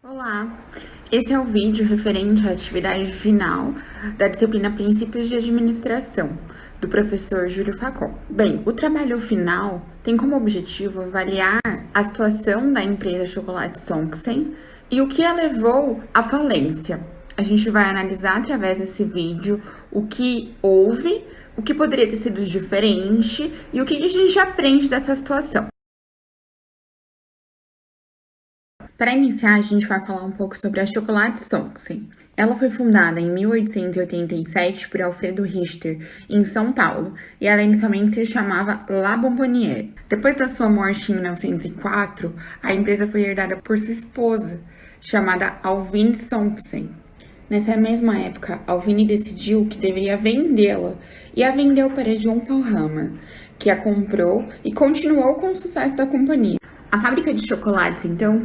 Olá, esse é o vídeo referente à atividade final da disciplina Princípios de Administração, do professor Júlio Facon. Bem, o trabalho final tem como objetivo avaliar a situação da empresa Chocolate Songsen e o que a levou à falência. A gente vai analisar através desse vídeo o que houve, o que poderia ter sido diferente e o que a gente aprende dessa situação. Para iniciar, a gente vai falar um pouco sobre a Chocolate Songsen. Ela foi fundada em 1887 por Alfredo Richter, em São Paulo, e ela inicialmente se chamava La Bonbonnière. Depois da sua morte em 1904, a empresa foi herdada por sua esposa, chamada Alvine Songsen. Nessa mesma época, Alvine decidiu que deveria vendê-la e a vendeu para John Fallhammer, que a comprou e continuou com o sucesso da companhia. A fábrica de chocolates, então,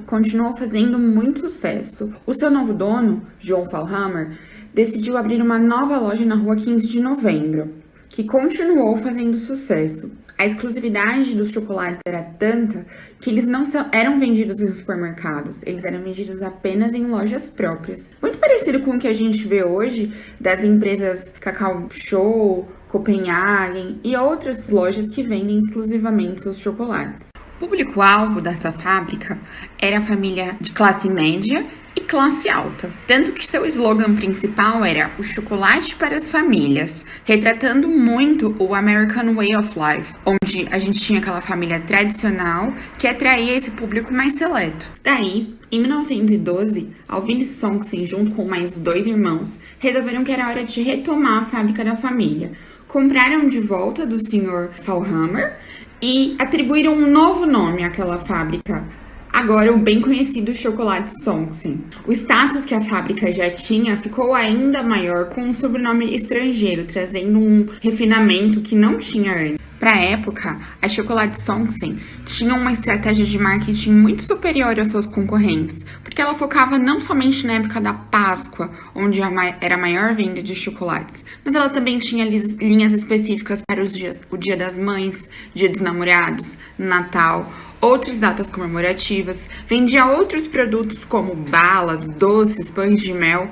continuou fazendo muito sucesso. O seu novo dono, John Fallhammer, decidiu abrir uma nova loja na rua 15 de Novembro, que continuou fazendo sucesso. A exclusividade dos chocolates era tanta que eles não eram vendidos em supermercados, eles eram vendidos apenas em lojas próprias. Muito parecido com o que a gente vê hoje das empresas Cacau Show, Copenhagen e outras lojas que vendem exclusivamente seus chocolates. O público-alvo dessa fábrica era a família de classe média e classe alta, tanto que seu slogan principal era o chocolate para as famílias, retratando muito o American Way of Life, onde a gente tinha aquela família tradicional que atraía esse público mais seleto. Daí, em 1912, Alvine Songsen, junto com mais 2 irmãos, resolveram que era hora de retomar a fábrica da família. Compraram de volta do Sr. Fallhammer e atribuíram um novo nome àquela fábrica, agora o bem conhecido chocolate Songsen. O status que a fábrica já tinha ficou ainda maior com um sobrenome estrangeiro, trazendo um refinamento que não tinha antes. Para a época, a Chocolate Songsen tinha uma estratégia de marketing muito superior aos seus concorrentes, porque ela focava não somente na época da Páscoa, onde era a maior venda de chocolates, mas ela também tinha linhas específicas para o Dia das Mães, Dia dos Namorados, Natal, outras datas comemorativas, vendia outros produtos como balas, doces, pães de mel,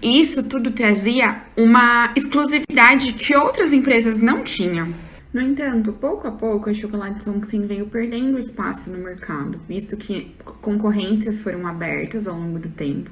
e isso tudo trazia uma exclusividade que outras empresas não tinham. No entanto, pouco a pouco, a Chocolate Songsen veio perdendo espaço no mercado, visto que concorrências foram abertas ao longo do tempo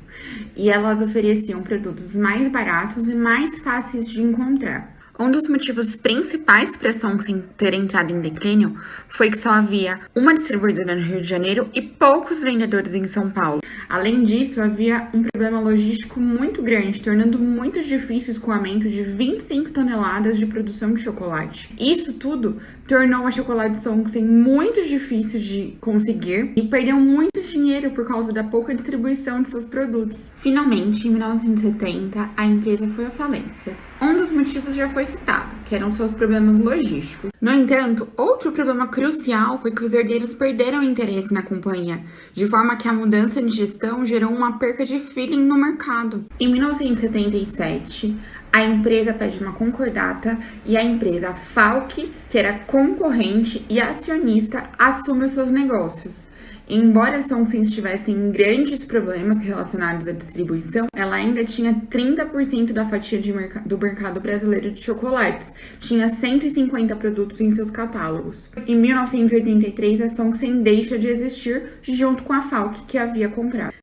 e elas ofereciam produtos mais baratos e mais fáceis de encontrar. Um dos motivos principais para a Songsen ter entrado em declínio foi que só havia uma distribuidora no Rio de Janeiro e poucos vendedores em São Paulo. Além disso, havia um problema logístico muito grande, tornando muito difícil o escoamento de 25 toneladas de produção de chocolate. Isso tudo tornou a Chocolate Songsen muito difícil de conseguir e perdeu muito dinheiro por causa da pouca distribuição de seus produtos. Finalmente, em 1970, a empresa foi à falência. Um dos motivos já foi citado, que eram seus problemas logísticos. No entanto, outro problema crucial foi que os herdeiros perderam interesse na companhia, de forma que a mudança de gestão gerou uma perca de feeling no mercado. Em 1977, a empresa pede uma concordata e a empresa Falck, que era concorrente e acionista, assume os seus negócios. Embora a Songsen estivesse em grandes problemas relacionados à distribuição, ela ainda tinha 30% da fatia do mercado brasileiro de chocolates. Tinha 150 produtos em seus catálogos. Em 1983, a Songsen deixa de existir junto com a Falck, que havia comprado.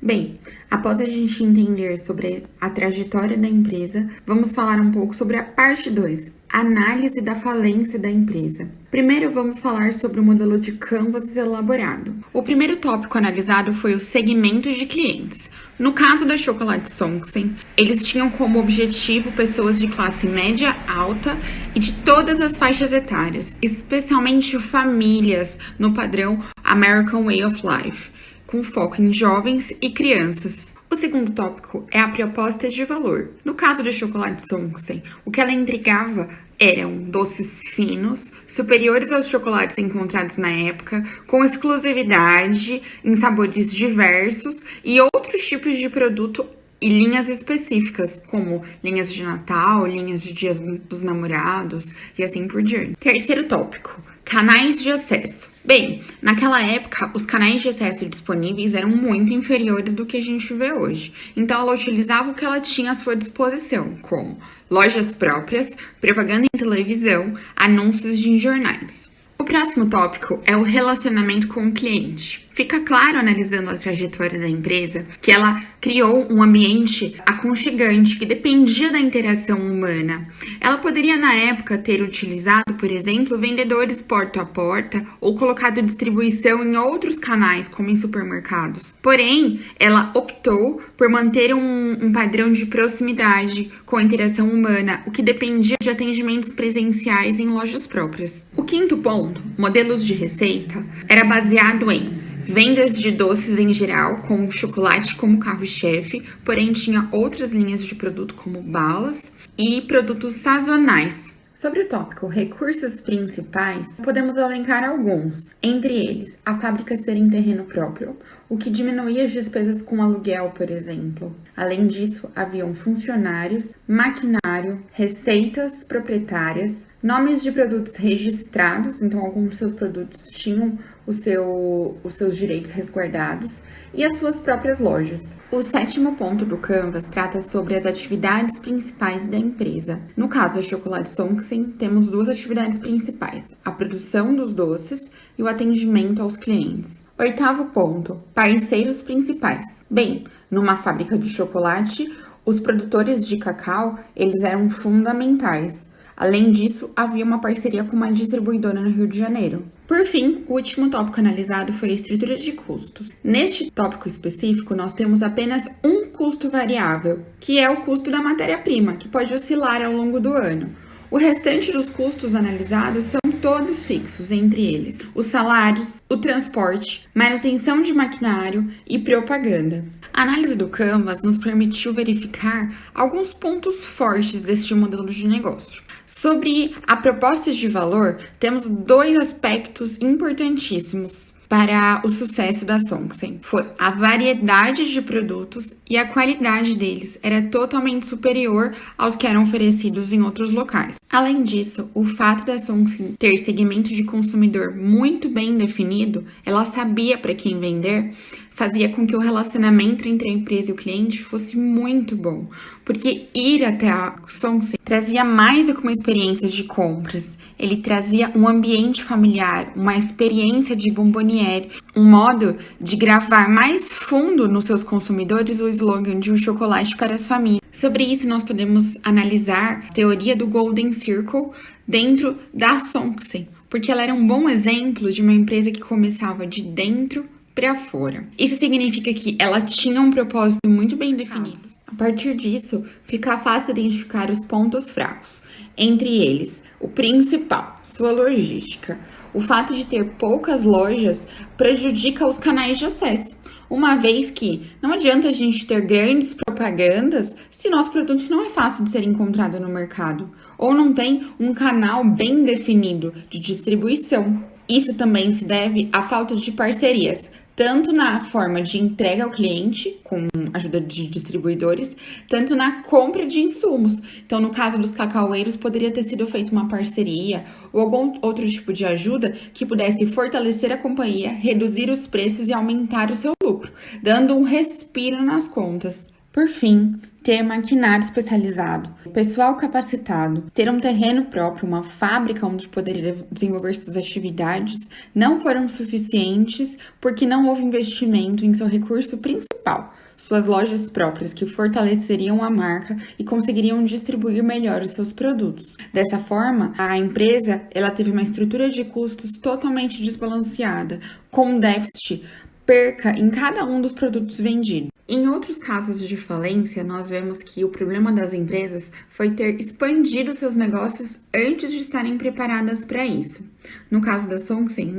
Bem, após a gente entender sobre a trajetória da empresa, vamos falar um pouco sobre a parte 2, análise da falência da empresa. Primeiro, vamos falar sobre o modelo de Canvas elaborado. O primeiro tópico analisado foi os segmentos de clientes. No caso da Chocolate Songsen, eles tinham como objetivo pessoas de classe média alta e de todas as faixas etárias, especialmente famílias no padrão American Way of Life, com foco em jovens e crianças. O segundo tópico é a proposta de valor. No caso do Chocolate Songsen, o que ela entregava eram doces finos, superiores aos chocolates encontrados na época, com exclusividade, em sabores diversos e outros tipos de produto e linhas específicas, como linhas de Natal, linhas de Dia dos Namorados e assim por diante. Terceiro tópico, canais de acesso. Bem, naquela época, os canais de acesso disponíveis eram muito inferiores do que a gente vê hoje. Então, ela utilizava o que ela tinha à sua disposição, como lojas próprias, propaganda em televisão, anúncios em jornais. O próximo tópico é o relacionamento com o cliente. Fica claro, analisando a trajetória da empresa, que ela criou um ambiente aconchegante que dependia da interação humana. Ela poderia, na época, ter utilizado, por exemplo, vendedores porta a porta ou colocado distribuição em outros canais, como em supermercados. Porém, ela optou por manter um padrão de proximidade com a interação humana, o que dependia de atendimentos presenciais em lojas próprias. O quinto ponto, modelos de receita, era baseado em vendas de doces em geral, com o chocolate como carro-chefe, porém tinha outras linhas de produto como balas e produtos sazonais. Sobre o tópico recursos principais, podemos elencar alguns, entre eles a fábrica ser em terreno próprio, o que diminuía as despesas com aluguel, por exemplo. Além disso, haviam funcionários, maquinário, receitas proprietárias, nomes de produtos registrados, então alguns dos seus produtos tinham os seus direitos resguardados, e as suas próprias lojas. O sétimo ponto do Canvas trata sobre as atividades principais da empresa. No caso da Chocolate Songsen, temos duas atividades principais: a produção dos doces e o atendimento aos clientes. Oitavo ponto, parceiros principais. Bem, numa fábrica de chocolate, os produtores de cacau, eles eram fundamentais. Além disso, havia uma parceria com uma distribuidora no Rio de Janeiro. Por fim, o último tópico analisado foi a estrutura de custos. Neste tópico específico, nós temos apenas um custo variável, que é o custo da matéria-prima, que pode oscilar ao longo do ano. O restante dos custos analisados são todos fixos, entre eles os salários, o transporte, manutenção de maquinário e propaganda. A análise do Canvas nos permitiu verificar alguns pontos fortes deste modelo de negócio. Sobre a proposta de valor, temos dois aspectos importantíssimos para o sucesso da Songsen. Foi a variedade de produtos e a qualidade deles era totalmente superior aos que eram oferecidos em outros locais. Além disso, o fato da Songsen ter segmento de consumidor muito bem definido, ela sabia para quem vender, fazia com que o relacionamento entre a empresa e o cliente fosse muito bom, porque ir até a Songsen trazia mais do que uma experiência de compras, ele trazia um ambiente familiar, uma experiência de bomboniere, um modo de gravar mais fundo nos seus consumidores o slogan de um chocolate para as famílias. Sobre isso, nós podemos analisar a teoria do Golden Circle dentro da Songsen, porque ela era um bom exemplo de uma empresa que começava de dentro para fora. Isso significa que ela tinha um propósito muito bem definido. A partir disso, fica fácil identificar os pontos fracos. Entre eles, o principal, sua logística. O fato de ter poucas lojas prejudica os canais de acesso, uma vez que não adianta a gente ter grandes propagandas se nosso produto não é fácil de ser encontrado no mercado, ou não tem um canal bem definido de distribuição. Isso também se deve à falta de parcerias, tanto na forma de entrega ao cliente, com a ajuda de distribuidores, tanto na compra de insumos. Então, no caso dos cacaueiros, poderia ter sido feita uma parceria ou algum outro tipo de ajuda que pudesse fortalecer a companhia, reduzir os preços e aumentar o seu lucro, dando um respiro nas contas. Por fim, ter maquinário especializado, pessoal capacitado, ter um terreno próprio, uma fábrica onde poderia desenvolver suas atividades, não foram suficientes porque não houve investimento em seu recurso principal, suas lojas próprias que fortaleceriam a marca e conseguiriam distribuir melhor os seus produtos. Dessa forma, a empresa ela teve uma estrutura de custos totalmente desbalanceada, com déficit, perca em cada um dos produtos vendidos. Em outros casos de falência, nós vemos que o problema das empresas foi ter expandido seus negócios antes de estarem preparadas para isso. No caso da Songsen,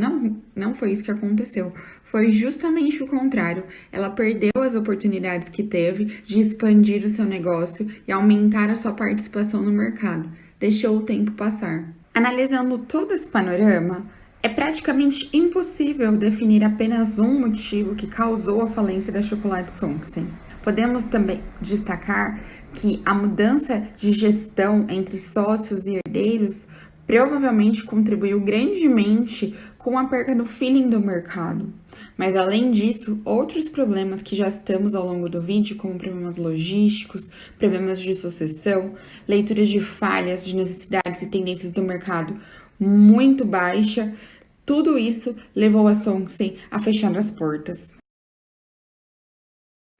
não foi isso que aconteceu. Foi justamente o contrário. Ela perdeu as oportunidades que teve de expandir o seu negócio e aumentar a sua participação no mercado. Deixou o tempo passar. Analisando todo esse panorama, é praticamente impossível definir apenas um motivo que causou a falência da Chocolate Songsen. Podemos também destacar que a mudança de gestão entre sócios e herdeiros provavelmente contribuiu grandemente com a perca do feeling do mercado. Mas além disso, outros problemas que já citamos ao longo do vídeo, como problemas logísticos, problemas de sucessão, leitura de falhas, de necessidades e tendências do mercado muito baixa, tudo isso levou a Songsen a fechar as portas.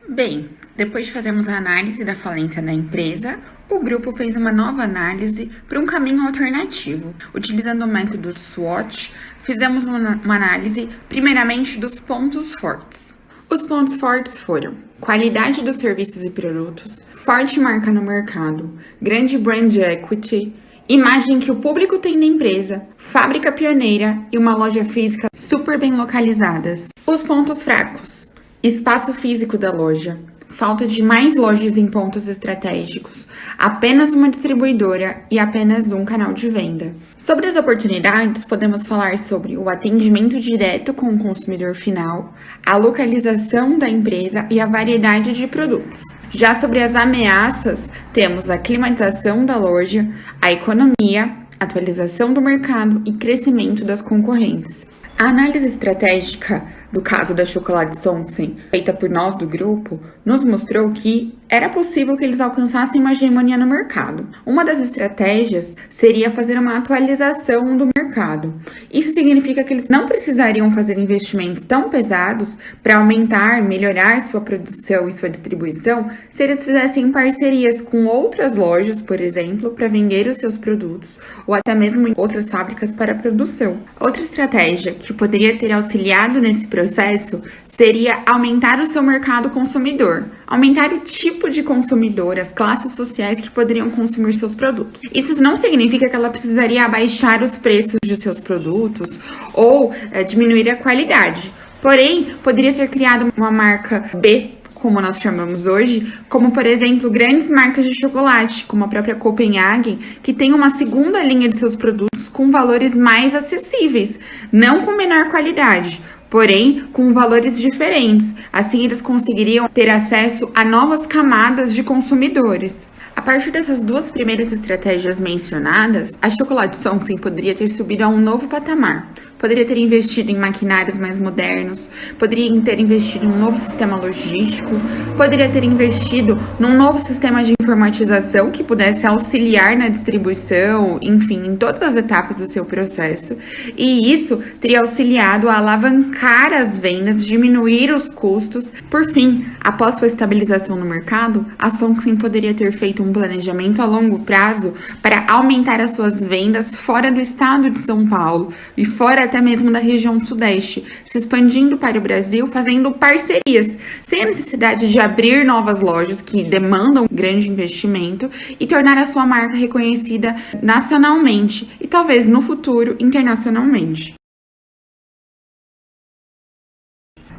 Bem, depois de fazermos a análise da falência da empresa, o grupo fez uma nova análise para um caminho alternativo. Utilizando o método SWOT, fizemos uma análise primeiramente dos pontos fortes. Os pontos fortes foram qualidade dos serviços e produtos, forte marca no mercado, grande brand equity, imagem que o público tem da empresa, fábrica pioneira e uma loja física super bem localizadas. Os pontos fracos: espaço físico da loja, falta de mais lojas em pontos estratégicos, apenas uma distribuidora e apenas um canal de venda. Sobre as oportunidades, podemos falar sobre o atendimento direto com o consumidor final, a localização da empresa e a variedade de produtos. Já sobre as ameaças, temos a climatização da loja, a economia, atualização do mercado e crescimento das concorrentes. A análise estratégica do caso da Chocolate Songsen, feita por nós do grupo, nos mostrou que era possível que eles alcançassem uma hegemonia no mercado. Uma das estratégias seria fazer uma atualização do mercado. Isso significa que eles não precisariam fazer investimentos tão pesados para aumentar, melhorar sua produção e sua distribuição se eles fizessem parcerias com outras lojas, por exemplo, para vender os seus produtos, ou até mesmo em outras fábricas para produção. Outra estratégia que poderia ter auxiliado nesse processo seria aumentar o seu mercado consumidor, aumentar o tipo de consumidor, as classes sociais que poderiam consumir seus produtos. Isso não significa que ela precisaria abaixar os preços de seus produtos ou diminuir a qualidade. Porém, poderia ser criada uma marca B, como nós chamamos hoje, como, por exemplo, grandes marcas de chocolate, como a própria Copenhagen, que tem uma segunda linha de seus produtos com valores mais acessíveis, não com menor qualidade, porém com valores diferentes. Assim, eles conseguiriam ter acesso a novas camadas de consumidores. A partir dessas duas primeiras estratégias mencionadas, a Chocolate Songsen poderia ter subido a um novo patamar. Poderia ter investido em maquinários mais modernos, poderia ter investido em um novo sistema logístico, poderia ter investido num novo sistema de informatização que pudesse auxiliar na distribuição, enfim, em todas as etapas do seu processo. E isso teria auxiliado a alavancar as vendas, diminuir os custos. Por fim, após sua estabilização no mercado, a Songsen poderia ter feito um planejamento a longo prazo para aumentar as suas vendas fora do estado de São Paulo e fora até mesmo da região sudeste, se expandindo para o Brasil, fazendo parcerias, sem a necessidade de abrir novas lojas que demandam grande investimento e tornar a sua marca reconhecida nacionalmente e talvez no futuro internacionalmente.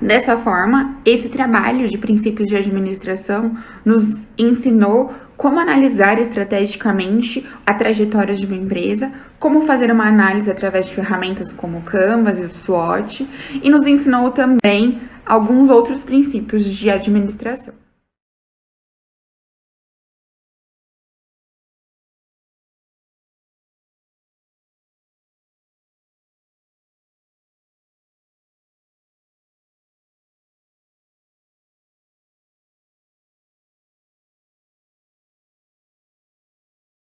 Dessa forma, esse trabalho de princípios de administração nos ensinou como analisar estrategicamente a trajetória de uma empresa, como fazer uma análise através de ferramentas como o Canvas e o SWOT, e nos ensinou também alguns outros princípios de administração.